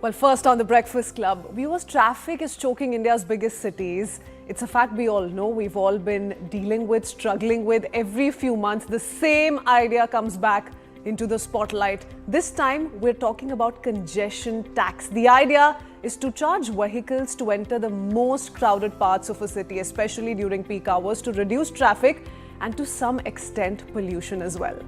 Well, first on the Breakfast Club, viewers, traffic is choking India's biggest cities. It's a fact we all know. We've all been dealing with, struggling with. Every few months, the same idea comes back into the spotlight. This time, we're talking about congestion tax. The idea is to charge vehicles to enter the most crowded parts of a city, especially during peak hours, to reduce traffic and to some extent pollution as well.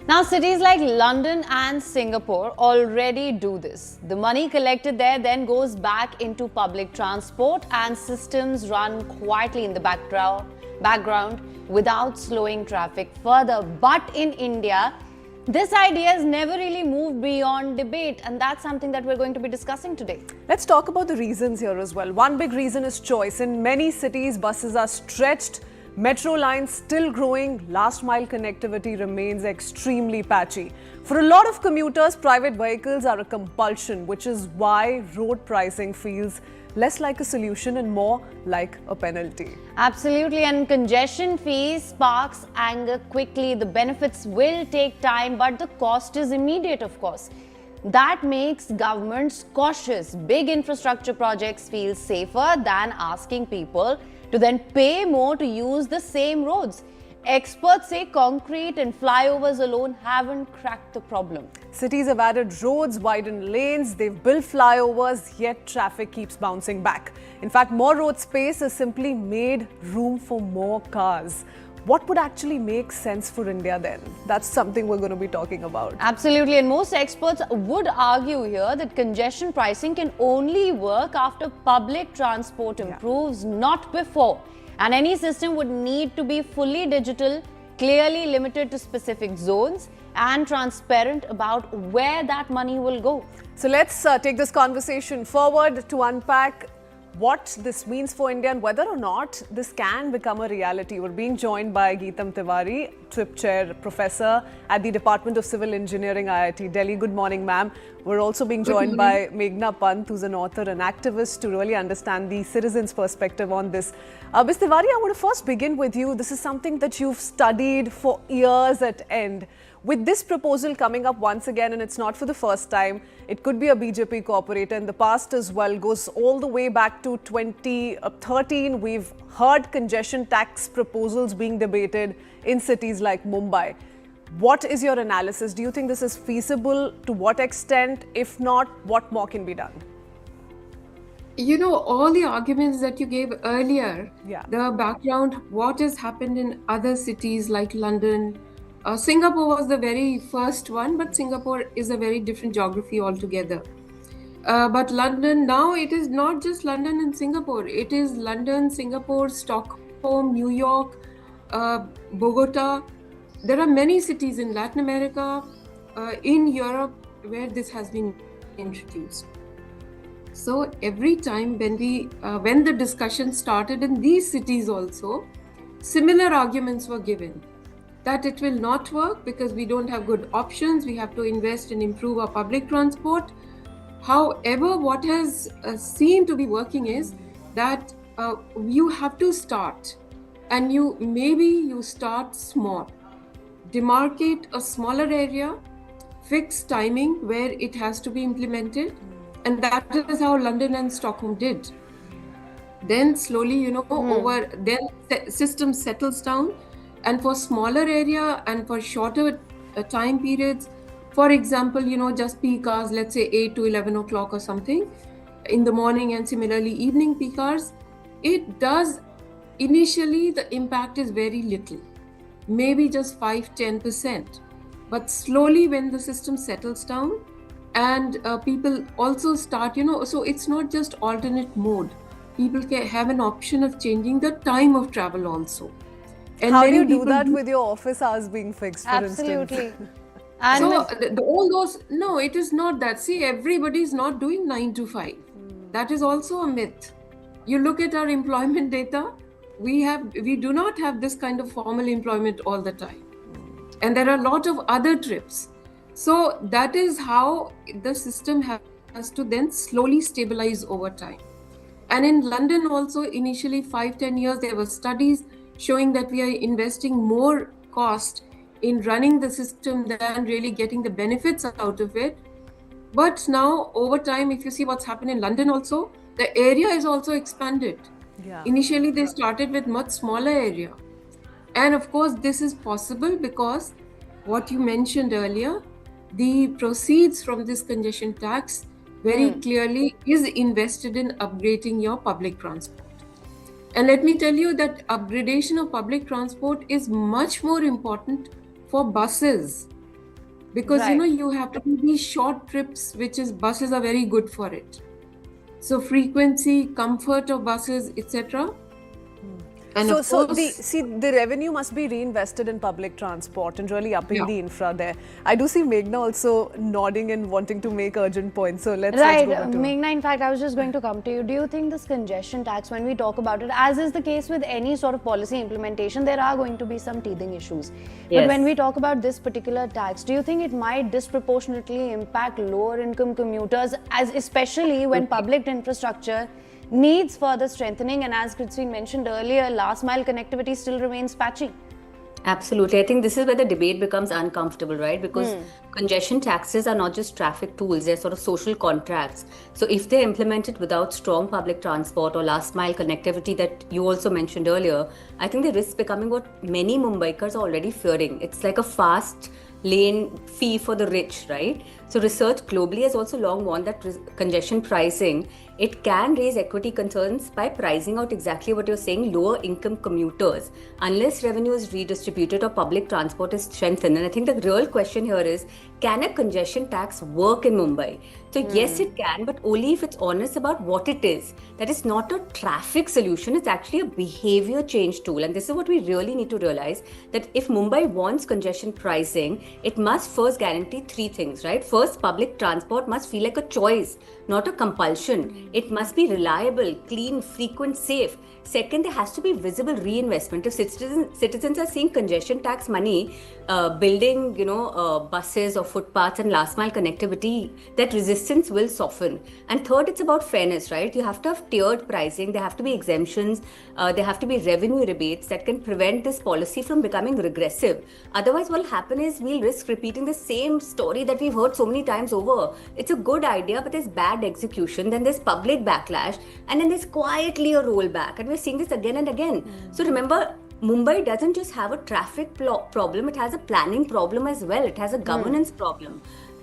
Now, cities like London and Singapore already do this. The money collected there then goes back into public transport and systems run quietly in the background without slowing traffic further. But in India, this idea has never really moved beyond debate, and that's something that we're going to be discussing today. Let's talk about the reasons here as well. One big reason is choice. In many cities, buses are stretched. Metro lines still growing, last mile connectivity remains extremely patchy. For a lot of commuters, private vehicles are a compulsion, which is why road pricing feels less like a solution and more like a penalty. Absolutely, and congestion fees sparks anger quickly. The benefits will take time, but the cost is immediate, of course. That makes governments cautious. Big infrastructure projects feel safer than asking people to then pay more to use the same roads. Experts say concrete and flyovers alone haven't cracked the problem. Cities have added roads, widened lanes, they've built flyovers, yet traffic keeps bouncing back. In fact, more road space has simply made room for more cars. What would actually make sense for India then? That's something we're going to be talking about. Absolutely, and most experts would argue here that congestion pricing can only work after public transport improves, not before. And any system would need to be fully digital, clearly limited to specific zones, and transparent about where that money will go. So let's take this conversation forward to unpack what this means for India and whether or not this can become a reality. We're being joined by Geetam Tiwari, TRIP Chair Professor at the Department of Civil Engineering, IIT Delhi. Good morning, ma'am. We're also being joined by Meghna Pant, who's an author and activist, to really understand the citizens' perspective on this. Ms. Tiwari, I want to first begin with you. This is something that you've studied for years at end. With this proposal coming up once again, and it's not for the first time, it could be a BJP cooperator in the past as well, goes all the way back to 2013. We've heard congestion tax proposals being debated in cities like Mumbai. What is your analysis? Do you think this is feasible? To what extent? If not, what more can be done? You know, all the arguments that you gave earlier, the background, what has happened in other cities like London, Singapore was the very first one, but Singapore is a very different geography altogether. But London, now it is not just London and Singapore. It is London, Singapore, Stockholm, New York, Bogota. There are many cities in Latin America, in Europe, where this has been introduced. So every time when the discussion started in these cities also, similar arguments were given. That it will not work because we don't have good options. We have to invest and improve our public transport. However, what has seemed to be working is that you have to start, and you start small. Demarcate a smaller area, fix timing where it has to be implemented, and that is how London and Stockholm did. Then slowly, then system settles down. And for smaller area and for shorter time periods, for example, just peak hours, let's say 8 to 11 o'clock or something in the morning, and similarly evening peak hours, it does, initially the impact is very little, maybe just 5-10%. But slowly when the system settles down and people also start, so it's not just alternate mode. People can have an option of changing the time of travel also. And how do you do that with your office hours being fixed, for instance? And so all those, no, it is not that. See, everybody is not doing 9 to 5. That is also a myth. You look at our employment data, we do not have this kind of formal employment all the time. And there are a lot of other trips. So that is how the system has to then slowly stabilize over time. And in London also, initially 5-10 years, there were studies showing that we are investing more cost in running the system than really getting the benefits out of it. But now, over time, if you see what's happened in London also, the area is also expanded. Yeah. Initially, they started with much smaller area. And of course, this is possible because what you mentioned earlier, the proceeds from this congestion tax very clearly is invested in upgrading your public transport. And let me tell you that upgradation of public transport is much more important for buses because Right. you have to do these short trips, which is buses are very good for it. So frequency, comfort of buses, etc. And So, of so course, the revenue must be reinvested in public transport and really upping yeah. the infra there. I do see Meghna also nodding and wanting to make urgent points. So let's Right, go back to her. Meghna, in fact, I was just going to come to you. Do you think this congestion tax, when we talk about it, as is the case with any sort of policy implementation, there are going to be some teething issues. But Yes. when we talk about this particular tax, do you think it might disproportionately impact lower income commuters, as especially when public infrastructure needs further strengthening? And as Christine mentioned earlier, last mile connectivity still remains patchy. Absolutely. I think this is where the debate becomes uncomfortable, right? Because congestion taxes are not just traffic tools, they're sort of social contracts. So if they're implemented without strong public transport or last mile connectivity that you also mentioned earlier, I think they risk becoming what many Mumbaikars are already fearing. It's like a fast lane fee for the rich, right? So research globally has also long warned that congestion pricing, it can raise equity concerns by pricing out exactly what you're saying, lower income commuters, unless revenue is redistributed or public transport is strengthened. And I think the real question here is, can a congestion tax work in Mumbai? So yes, it can, but only if it's honest about what it is. That is not a traffic solution, it's actually a behavior change tool. And this is what we really need to realize, that if Mumbai wants congestion pricing, it must first guarantee three things, right? First, public transport must feel like a choice, not a compulsion. It must be reliable, clean, frequent, safe. Second, there has to be visible reinvestment. If citizens are seeing congestion tax money building, buses or footpaths and last mile connectivity, that resistance will soften. And third, it's about fairness, right? You have to have tiered pricing. There have to be exemptions. There have to be revenue rebates that can prevent this policy from becoming regressive. Otherwise, what will happen is we'll risk repeating the same story that we've heard so many times over. It's a good idea, but there's bad execution. Then there's public backlash, and then there's quietly a rollback. And we're seeing this again and again. So remember, Mumbai doesn't just have a traffic problem, it has a planning problem as well. It has a governance problem.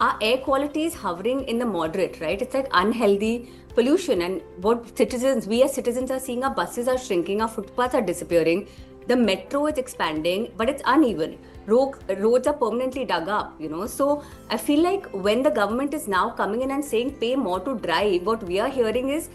Our air quality is hovering in the moderate, right? It's like unhealthy pollution. And what we as citizens are seeing, our buses are shrinking, our footpaths are disappearing, the metro is expanding, but it's uneven. Roads are permanently dug up, So I feel like when the government is now coming in and saying pay more to drive, what we are hearing is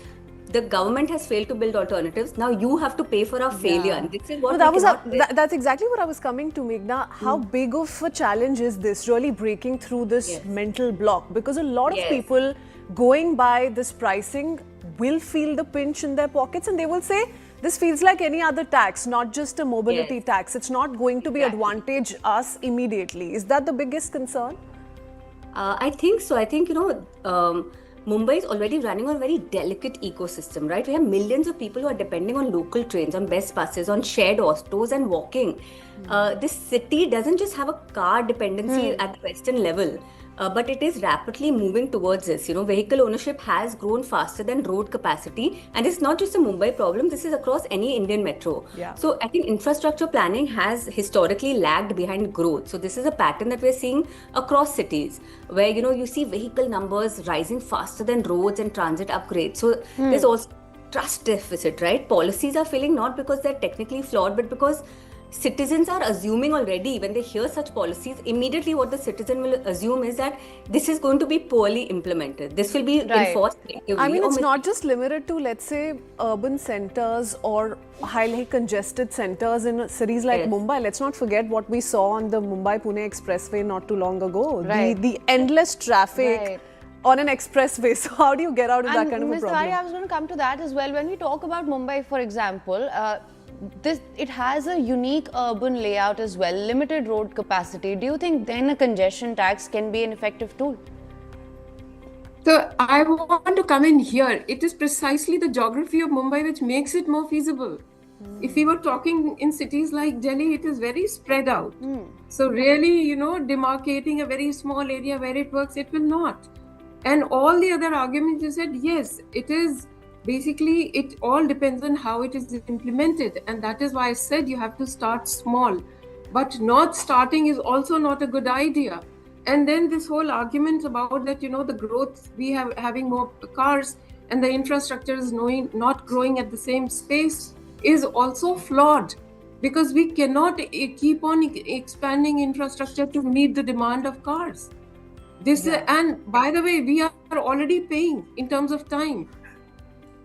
the government has failed to build alternatives. Now you have to pay for our failure. And this is what That's exactly what I was coming to, Meghna. How big of a challenge is this, really breaking through this mental block? Because a lot of people going by this pricing will feel the pinch in their pockets and they will say, this feels like any other tax, not just a mobility tax. It's not going to be advantage us immediately. Is that the biggest concern? I think so. I think, Mumbai is already running on a very delicate ecosystem, right? We have millions of people who are depending on local trains, on best buses, on shared autos and walking. This city doesn't just have a car dependency at the western level, but it is rapidly moving towards this. Vehicle ownership has grown faster than road capacity. And it's not just a Mumbai problem, this is across any Indian metro. Yeah. So I think infrastructure planning has historically lagged behind growth. So this is a pattern that we're seeing across cities where, you see vehicle numbers rising faster than roads and transit upgrades. So there's also trust deficit, right? Policies are failing not because they're technically flawed, but because citizens are assuming already when they hear such policies, immediately what the citizen will assume is that this is going to be poorly implemented. This will be enforced effectively. I mean, it's not just limited to, let's say, urban centers or highly congested centers in cities like Mumbai. Let's not forget what we saw on the Mumbai-Pune Expressway not too long ago. The endless traffic on an expressway. So how do you get out of that kind of a Ms. problem? Tiwari, I was going to come to that as well. When we talk about Mumbai, for example, it has a unique urban layout as well, limited road capacity. Do you think then a congestion tax can be an effective tool? So I want to come in here. It is precisely the geography of Mumbai which makes it more feasible. If we were talking in cities like Delhi, it is very spread out. So really, demarcating a very small area where it works, it will not. And all the other arguments, you said, yes, it is basically, it all depends on how it is implemented. And that is why I said you have to start small. But not starting is also not a good idea. And then this whole argument about that, the growth, we have having more cars and the infrastructure is not growing at the same space is also flawed, because we cannot keep on expanding infrastructure to meet the demand of cars. And by the way, we are already paying in terms of time.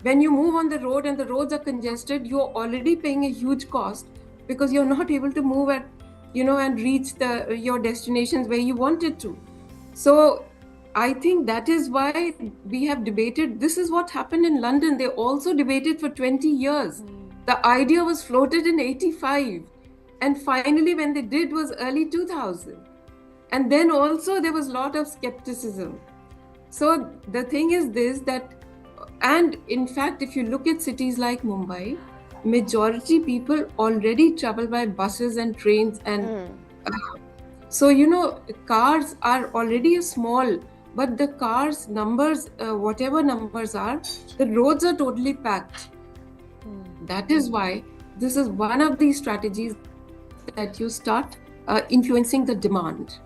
When you move on the road and the roads are congested, you're already paying a huge cost because you're not able to move at, and reach your destinations where you wanted to. So I think that is why we have debated. This is what happened in London. They also debated for 20 years. The idea was floated in 85. And finally, when they did, was early 2000. And then also there was a lot of skepticism. So the thing is this, and in fact, if you look at cities like Mumbai, majority people already travel by buses and trains. And so, cars are already small, but the cars numbers, whatever numbers are, the roads are totally packed. That is why this is one of these strategies that you start influencing the demand.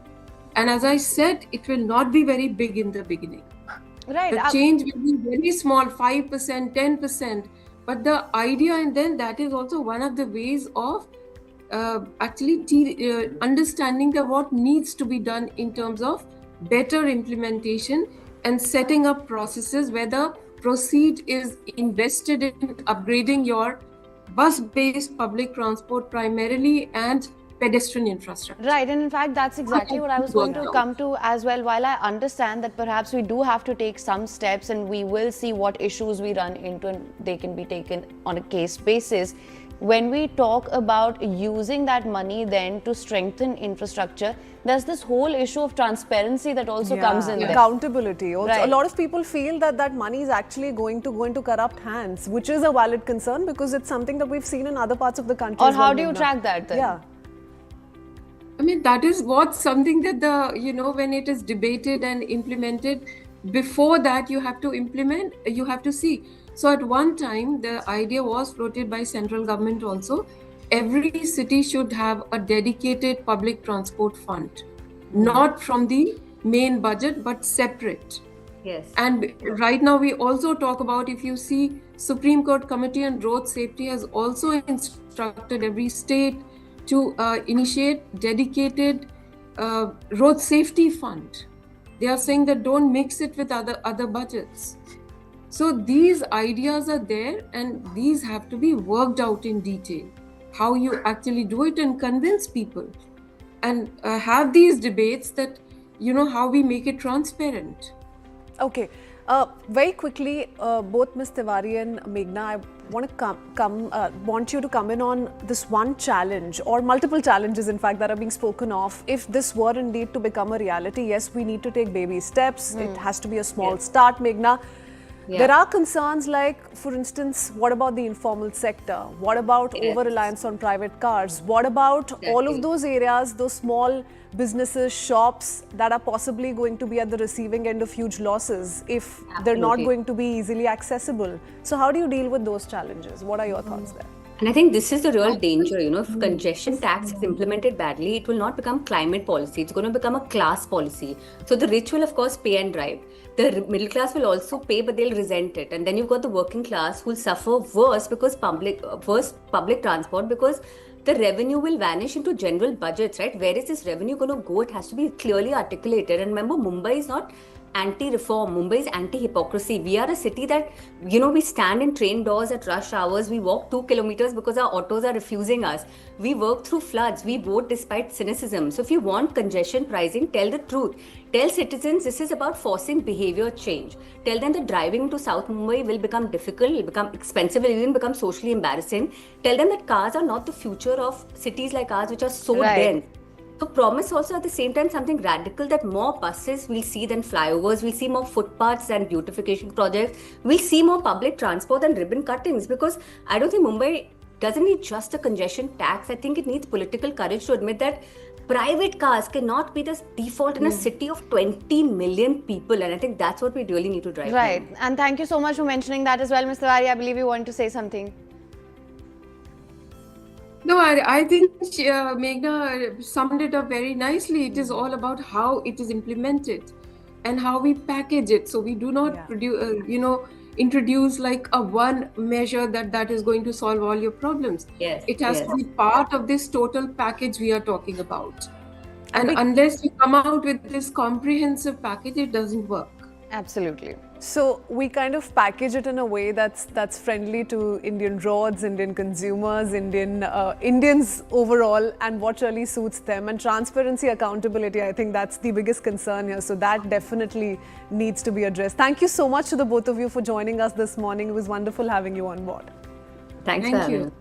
And as I said, it will not be very big in the beginning. Right. The change will be very small, 5%, 10%. But the idea, and then that is also one of the ways of actually understanding what needs to be done in terms of better implementation and setting up processes where the proceed is invested in upgrading your bus-based public transport primarily and pedestrian infrastructure. Right, and in fact, that's exactly what I was going to come to as well. While I understand that perhaps we do have to take some steps and we will see what issues we run into and they can be taken on a case basis. When we talk about using that money then to strengthen infrastructure, there's this whole issue of transparency that also comes in there. Accountability. Also, Right. a lot of people feel that money is actually going to go into corrupt hands, which is a valid concern because it's something that we've seen in other parts of the country. Or as well, how do you Meghna. track that then? Yeah. I mean, that is what something that when it is debated and implemented, before that you have to implement, you have to see. So at one time, the idea was floated by central government also. Every city should have a dedicated public transport fund, not from the main budget, but separate. Yes. And right now we also talk about, if you see, Supreme Court Committee on Road Safety has also instructed every state to initiate dedicated road safety fund. They are saying that don't mix it with other budgets. So these ideas are there and these have to be worked out in detail. How you actually do it and convince people and have these debates that, how we make it transparent. Okay. Very quickly, both Ms. Tiwari and Meghna, I want to want you to come in on this one challenge or multiple challenges, in fact, that are being spoken of. If this were indeed to become a reality, yes, we need to take baby steps. It has to be a small start, Meghna. Yeah. There are concerns like, for instance, what about the informal sector? What about over-reliance on private cars? What about all of those areas, those small businesses, shops that are possibly going to be at the receiving end of huge losses if they're not going to be easily accessible? So how do you deal with those challenges? What are your thoughts there? And I think this is the real danger, if congestion tax is implemented badly, it will not become climate policy. It's going to become a class policy. So the rich will, of course, pay and drive. The middle class will also pay, but they'll resent it. And then you've got the working class who will suffer worse because public transport, because the revenue will vanish into general budgets, right? Where is this revenue going to go? It has to be clearly articulated. And remember, Mumbai is not anti-reform. Mumbai is anti-hypocrisy. We are a city that, we stand in train doors at rush hours. We walk 2 kilometers because our autos are refusing us. We work through floods. We vote despite cynicism. So if you want congestion pricing, tell the truth. Tell citizens this is about forcing behavior change. Tell them that driving to South Mumbai will become difficult, will become expensive, will even become socially embarrassing. Tell them that cars are not the future of cities like ours, which are so dense. So promise also at the same time something radical, that more buses we'll see than flyovers, we'll see more footpaths than beautification projects, we'll see more public transport than ribbon cuttings, because I don't think Mumbai doesn't need just a congestion tax. I think it needs political courage to admit that private cars cannot be the default in a city of 20 million people, and I think that's what we really need to drive Right. home. And thank you so much for mentioning that as well, Ms. Tiwari. I believe you want to say something. No, I think Meghna summed it up very nicely. It is all about how it is implemented and how we package it. So we do not introduce like a one measure that is going to solve all your problems. Yes, It has yes. to be part of this total package we are talking about. And unless you come out with this comprehensive package, it doesn't work. Absolutely. So we kind of package it in a way that's friendly to Indian roads, Indian consumers, Indians overall, and what really suits them. And transparency, accountability, I think that's the biggest concern here. So that definitely needs to be addressed. Thank you so much to the both of you for joining us this morning. It was wonderful having you on board. Thanks for Thank having you. us.